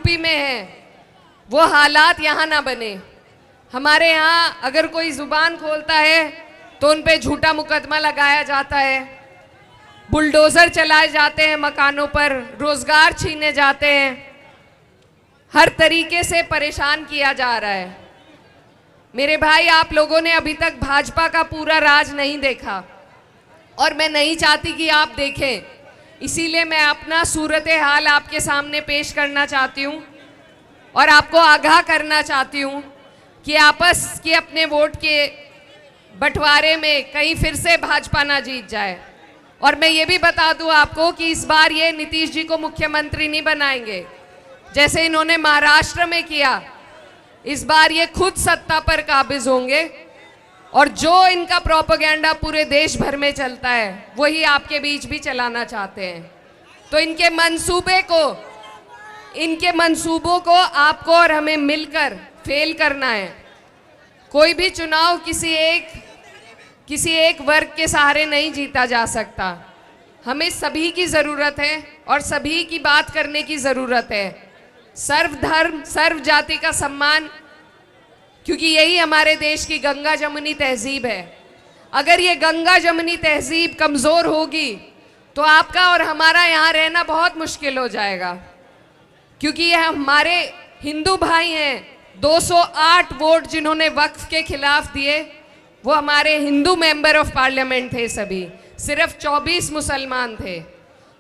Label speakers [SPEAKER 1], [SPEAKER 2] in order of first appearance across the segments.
[SPEAKER 1] UP में है वो हालात यहाँ ना बने। हमारे यहाँ अगर कोई जुबान खोलता है तो उन पे झूठा मुकदमा लगाया जाता है, बुलडोजर चलाए जाते हैं मकानों पर, रोजगार छीने जाते हैं, हर तरीके से परेशान किया जा रहा है। मेरे भाई, आप लोगों ने अभी तक भाजपा का पूरा राज नहीं देखा और मैं नहीं चाहती कि आप देखें, इसीलिए मैं अपना सूरत हाल आपके सामने पेश करना चाहती हूँ और आपको आगाह करना चाहती हूँ कि आपस के अपने वोट के बंटवारे में कहीं फिर से भाजपा ना जीत जाए। और मैं ये भी बता दूँ आपको कि इस बार ये नीतीश जी को मुख्यमंत्री नहीं बनाएंगे जैसे इन्होंने महाराष्ट्र में किया। इस बार ये खुद सत्ता पर काबिज होंगे और जो इनका प्रोपेगेंडा पूरे देश भर में चलता है वही आपके बीच भी चलाना चाहते हैं। तो इनके मंसूबों को आपको और हमें मिलकर फेल करना है। कोई भी चुनाव किसी एक वर्ग के सहारे नहीं जीता जा सकता। हमें सभी की ज़रूरत है और सभी की बात करने की ज़रूरत है। सर्वधर्म सर्व जाति का सम्मान, क्योंकि यही हमारे देश की गंगा जमुनी तहजीब है। अगर ये गंगा जमुनी तहजीब कमज़ोर होगी तो आपका और हमारा यहाँ रहना बहुत मुश्किल हो जाएगा, क्योंकि ये हमारे हिंदू भाई हैं। 208 वोट जिन्होंने वक्फ के खिलाफ दिए वो हमारे हिंदू मेंबर ऑफ पार्लियामेंट थे, सभी सिर्फ 24 मुसलमान थे।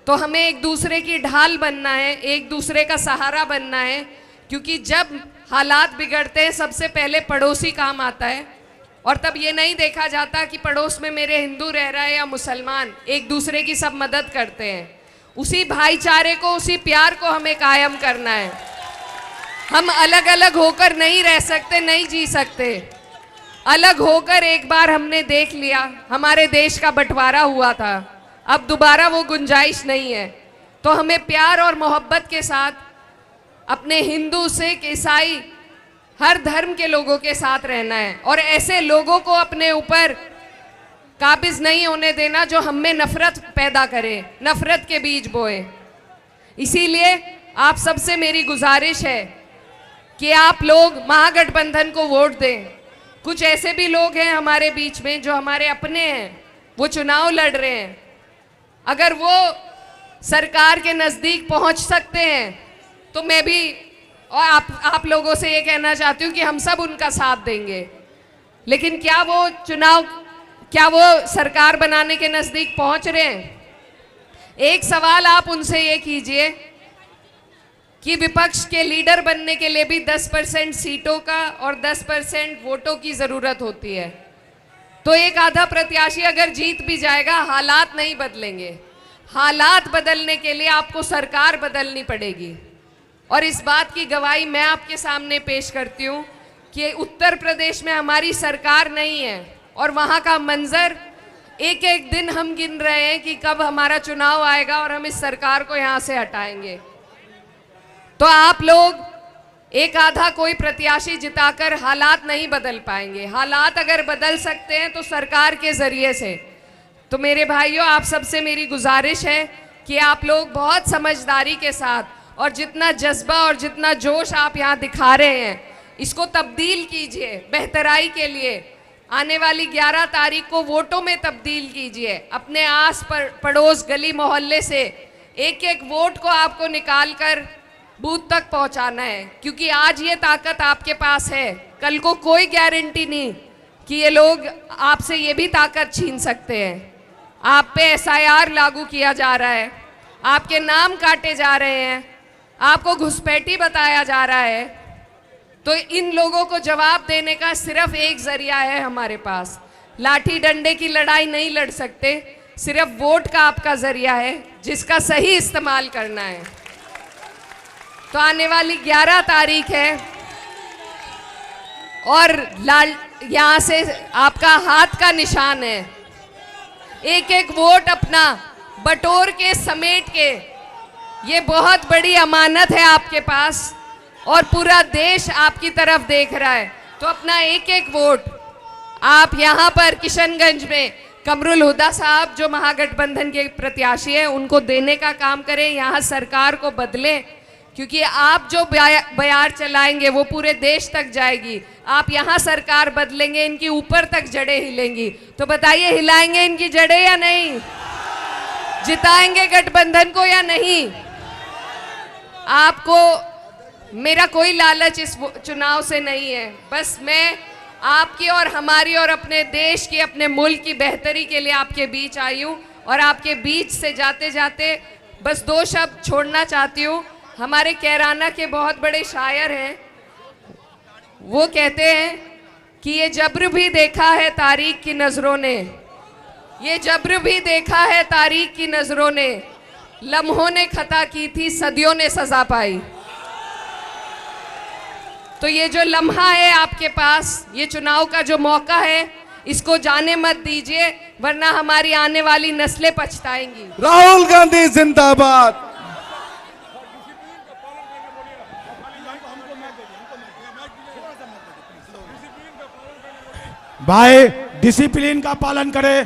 [SPEAKER 1] तो हमें एक दूसरे की ढाल बनना है, एक दूसरे का सहारा बनना है, क्योंकि जब हालात बिगड़ते हैं सबसे पहले पड़ोसी काम आता है और तब ये नहीं देखा जाता कि पड़ोस में मेरे हिंदू रह रहा है या मुसलमान, एक दूसरे की सब मदद करते हैं। उसी भाईचारे को, उसी प्यार को हमें कायम करना है। हम अलग अलग होकर नहीं रह सकते, नहीं जी सकते। अलग होकर एक बार हमने देख लिया, हमारे देश का बंटवारा हुआ था, अब दोबारा वो गुंजाइश नहीं है। तो हमें प्यार और मोहब्बत के साथ अपने हिंदू, सिख, ईसाई, हर धर्म के लोगों के साथ रहना है और ऐसे लोगों को अपने ऊपर काबिज नहीं होने देना जो हम में नफरत पैदा करे, नफरत के बीज बोए। इसीलिए आप सबसे मेरी गुजारिश है कि आप लोग महागठबंधन को वोट दें। कुछ ऐसे भी लोग हैं हमारे बीच में जो हमारे अपने हैं, वो चुनाव लड़ रहे हैं। अगर वो सरकार के नज़दीक पहुंच सकते हैं तो मैं भी और आप लोगों से ये कहना चाहती हूँ कि हम सब उनका साथ देंगे। लेकिन क्या वो सरकार बनाने के नज़दीक पहुंच रहे हैं? एक सवाल आप उनसे ये कीजिए कि विपक्ष के लीडर बनने के लिए भी 10% सीटों का और 10% वोटों की ज़रूरत होती है। तो एक आधा प्रत्याशी अगर जीत भी जाएगा, हालात नहीं बदलेंगे। हालात बदलने के लिए आपको सरकार बदलनी पड़ेगी और इस बात की गवाही मैं आपके सामने पेश करती हूँ कि उत्तर प्रदेश में हमारी सरकार नहीं है और वहाँ का मंजर एक एक दिन हम गिन रहे हैं कि कब हमारा चुनाव आएगा और हम इस सरकार को यहाँ से हटाएंगे। तो आप लोग एक आधा कोई प्रत्याशी जिताकर हालात नहीं बदल पाएंगे। हालात अगर बदल सकते हैं तो सरकार के जरिए से। तो मेरे भाइयों, आप सबसे मेरी गुजारिश है कि आप लोग बहुत समझदारी के साथ और जितना जज्बा और जितना जोश आप यहाँ दिखा रहे हैं इसको तब्दील कीजिए बेहतराई के लिए। आने वाली 11 तारीख को वोटों में तब्दील कीजिए। अपने आस पड़ोस गली मोहल्ले से एक एक वोट को आपको निकाल कर बूथ तक पहुंचाना है, क्योंकि आज ये ताकत आपके पास है, कल को कोई गारंटी नहीं कि ये लोग आपसे ये भी ताकत छीन सकते हैं। आप पे SIR लागू किया जा रहा है, आपके नाम काटे जा रहे हैं, आपको घुसपैठी बताया जा रहा है। तो इन लोगों को जवाब देने का सिर्फ एक जरिया है हमारे पास। लाठी डंडे की लड़ाई नहीं लड़ सकते, सिर्फ वोट का आपका जरिया है जिसका सही इस्तेमाल करना है। तो आने वाली 11 तारीख है और यहाँ से आपका हाथ का निशान है। एक एक वोट अपना बटोर के समेट के, ये बहुत बड़ी अमानत है आपके पास और पूरा देश आपकी तरफ देख रहा है। तो अपना एक एक वोट आप यहाँ पर किशनगंज में कमरुल हुदा साहब जो महागठबंधन के प्रत्याशी हैं उनको देने का काम करें, यहाँ सरकार को बदलें, क्योंकि आप जो बयार चलाएंगे वो पूरे देश तक जाएगी। आप यहाँ सरकार बदलेंगे, इनकी ऊपर तक जड़ें हिलेंगी। तो बताइए, हिलाएंगे इनकी जड़ें या नहीं? जिताएंगे गठबंधन को या नहीं? आपको मेरा कोई लालच इस चुनाव से नहीं है। बस मैं आपकी और हमारी और अपने देश की, अपने मुल्क की बेहतरी के लिए आपके बीच आई हूँ। और आपके बीच से जाते जाते बस 2 शब्द छोड़ना चाहती हूँ। हमारे कैराना के बहुत बड़े शायर हैं, वो कहते हैं कि ये जब्र भी देखा है तारीख की नज़रों ने, ये जब्र भी देखा है तारीख की नज़रों ने, लम्हों ने खता की थी सदियों ने सज़ा पाई। तो ये जो लम्हा है आपके पास, ये चुनाव का जो मौका है, इसको जाने मत दीजिए, वरना हमारी आने वाली नस्लें पछताएंगी।
[SPEAKER 2] राहुल गांधी जिंदाबाद।
[SPEAKER 3] भाई डिसिप्लिन का पालन करें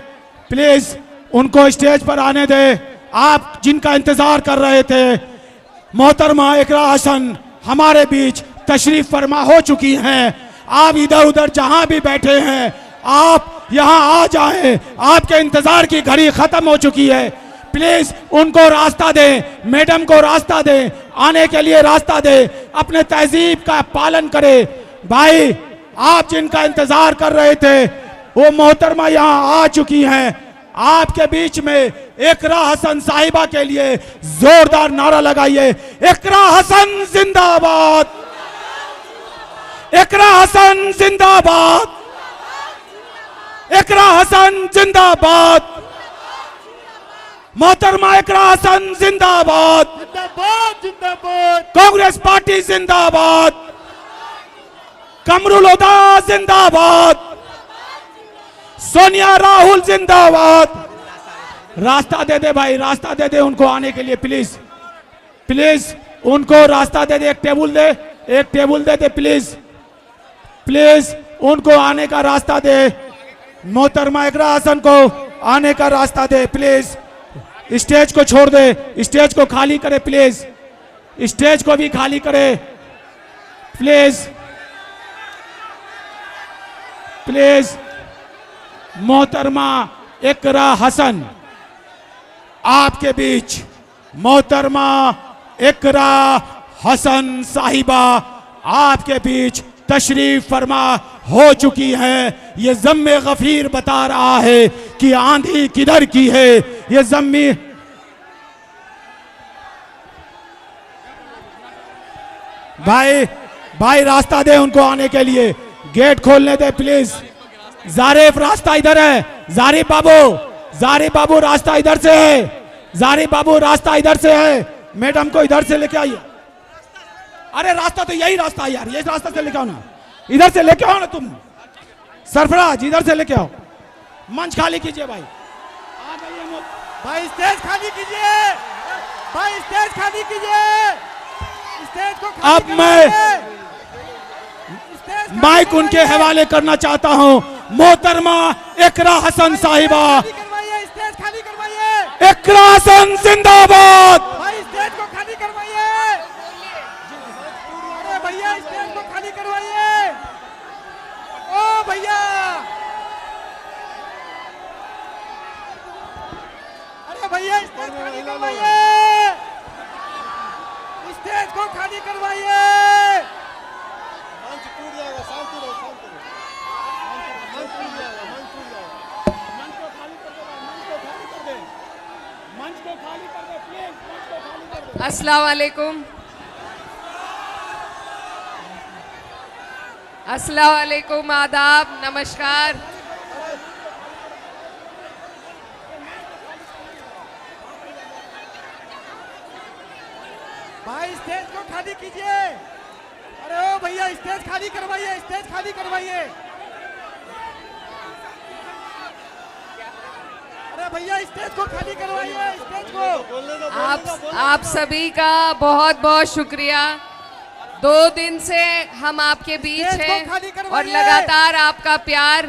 [SPEAKER 3] प्लीज, उनको स्टेज पर आने दे। आप जिनका इंतजार कर रहे थे, मोहतरमा इकरा हसन हमारे बीच तशरीफ फरमा हो चुकी हैं। आप इधर उधर जहां भी बैठे हैं, आप यहां आ जाएं। आपके इंतजार की घड़ी खत्म हो चुकी है। प्लीज उनको रास्ता दें, मैडम को रास्ता दें, आने के लिए रास्ता दें, अपने तहजीब का पालन करें। भाई आप जिनका इंतजार कर रहे थे, वो मोहतरमा यहां आ चुकी हैं। आपके बीच में इकरा हसन साहिबा के लिए जोरदार नारा लगाइए, इकरा हसन जिंदाबाद, इकरा हसन जिंदाबाद, इकरा हसन जिंदाबाद, मोहतरमा इकरा हसन जिंदाबाद,
[SPEAKER 2] जिंदाबाद जिंदाबाद,
[SPEAKER 3] कांग्रेस पार्टी जिंदाबाद, कमरुल हुदा जिंदाबाद, सोनिया राहुल जिंदाबाद। रास्ता दे दे भाई, रास्ता दे दे उनको आने के लिए, प्लीज प्लीज उनको रास्ता दे दे। एक table they they please, please उनको आने का रास्ता दे। मोहतरमा इकरा हसन को आने का रास्ता दे प्लीज। स्टेज को छोड़ दे, स्टेज को खाली करे प्लीज, स्टेज को भी खाली करे प्लीज प्लीज। मोहतरमा इकरा हसन आपके बीच, मोहतरमा इकरा हसन साहिबा आपके बीच तशरीफ फरमा हो चुकी है। ये ज़म्मे गफीर बता रहा है कि आंधी किधर की है। ये ज़म्मी भाई रास्ता दे उनको आने के लिए, गेट खोलने दे प्लीज। जारिफ रास्ता इधर है, जारिफ बाबू रास्ता इधर से है, जारिफ बाबू रास्ता इधर से है। मैडम को इधर से लेके आइए। अरे रास्ता तो यही रास्ता है यार, ये रास्ता से लेके आओ ना, इधर से लेके आओ ना तुम। सरफराज इधर से लेके आओ, मंच खाली कीजिए भाई, आ जाइए
[SPEAKER 2] भाई स्टेज खाली कीजिए, भाई स्टेज खाली कीजिए, स्टेज को खाली
[SPEAKER 3] अब मैं माइक उनके हवाले करना चाहता हूं। मोहतरमा इकरा हसन साहिबा,
[SPEAKER 2] स्टेज खाली करवाइए,
[SPEAKER 3] इकरा हसन जिंदाबाद।
[SPEAKER 2] भाई स्टेज को खाली करवाइए, अरे भैया स्टेज को खाली करवाइए, ओ भैया, अरे भैया स्टेज खाली करवाइए, स्टेज को खाली करवाइए।
[SPEAKER 1] अस्सलाम वालेकुम, अस्सलाम वालेकुम, आदाब, नमस्कार।
[SPEAKER 2] भाई स्टेज को खाली कीजिए, अरे ओ भैया स्टेज खाली करवाइए, स्टेज खाली करवाइए, अरे भैया स्टेज को खाली करवाइए, स्टेज को।
[SPEAKER 1] आप सभी का बहुत बहुत शुक्रिया। 2 दिन से हम आपके बीच हैं और लगातार आपका प्यार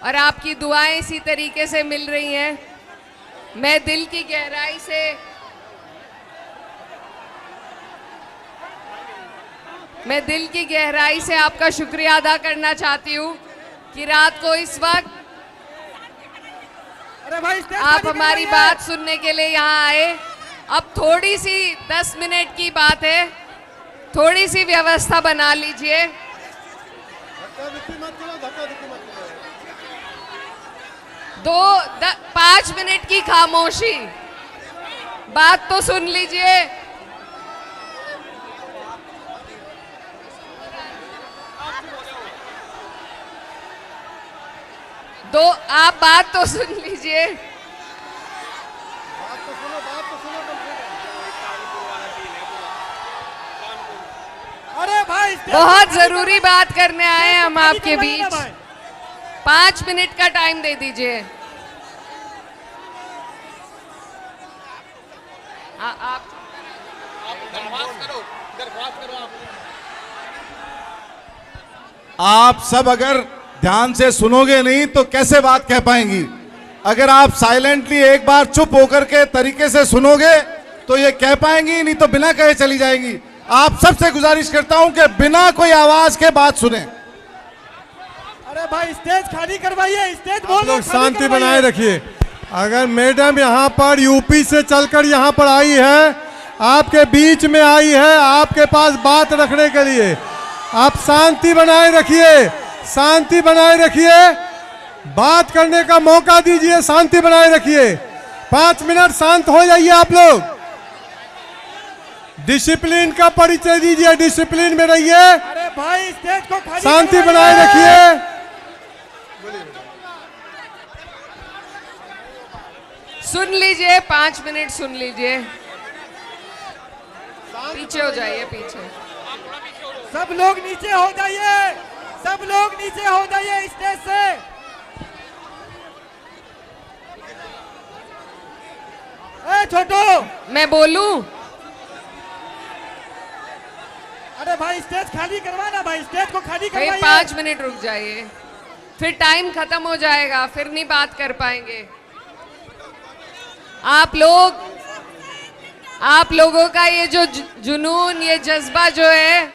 [SPEAKER 1] और आपकी दुआएं इसी तरीके से मिल रही हैं। मैं दिल की गहराई से मैं दिल की गहराई से आपका शुक्रिया अदा करना चाहती हूँ कि रात को इस वक्त
[SPEAKER 2] अरे भाई स्टेज
[SPEAKER 1] आप
[SPEAKER 2] खाली
[SPEAKER 1] हमारी
[SPEAKER 2] करवाइए।
[SPEAKER 1] बात सुनने के लिए यहाँ आए। अब थोड़ी सी 10 मिनट की बात है, थोड़ी सी व्यवस्था बना लीजिए। दो 5 मिनट की खामोशी, बात तो सुन लीजिए। आप बात तो सुन लीजिए।
[SPEAKER 2] अरे भाई स्टेज
[SPEAKER 1] बहुत
[SPEAKER 2] खाली
[SPEAKER 1] जरूरी बात करने आए हैं हम
[SPEAKER 2] खाली
[SPEAKER 1] आपके
[SPEAKER 2] करवाइए ना
[SPEAKER 1] बीच।
[SPEAKER 2] भाई।
[SPEAKER 1] 5 मिनट का टाइम दे दीजिए। आप
[SPEAKER 4] आप सब अगर ध्यान से सुनोगे नहीं तो कैसे बात कह पाएंगी। अगर आप साइलेंटली एक बार चुप होकर के तरीके से सुनोगे तो ये कह पाएंगी, नहीं तो बिना कहे चली जाएंगी। आप सबसे गुजारिश करता हूं कि बिना कोई आवाज के बात सुने।
[SPEAKER 2] अरे भाई स्टेज खाली करवाइए, स्टेज
[SPEAKER 5] आप
[SPEAKER 2] बोल
[SPEAKER 5] लोग शांति बनाए रखिए। अगर मैडम यहाँ पर यूपी से चलकर यहाँ पर आई है, आपके बीच में आई है, आपके पास बात रखने के लिए, आप शांति बनाए रखिए, शांति बनाए रखिए, बात करने का मौका दीजिए, शांति बनाए रखिए। 5 मिनट शांत हो जाइए आप लोग। डिसिप्लिन का परिचय दीजिए, डिसिप्लिन में रहिए,
[SPEAKER 2] अरे भाई स्टेज को खाली
[SPEAKER 5] शांति
[SPEAKER 2] करवाइए।
[SPEAKER 5] बनाए रखिए।
[SPEAKER 1] सुन लीजिए, 5 मिनट सुन लीजिए। पीछे हो जाइए, पीछे।
[SPEAKER 2] सब लोग नीचे हो जाइए, सब लोग नीचे हो जाइए स्टेज से। ए छोटू,
[SPEAKER 1] मैं बोलूं?
[SPEAKER 2] अरे भाई स्टेज खाली करवाना, भाई स्टेज को खाली
[SPEAKER 1] भाई
[SPEAKER 2] करवाइए।
[SPEAKER 1] 5 मिनट रुक जाइए, फिर टाइम खत्म हो जाएगा, फिर नहीं बात कर पाएंगे। आप लोगों का ये जो जुनून, ये जज्बा जो है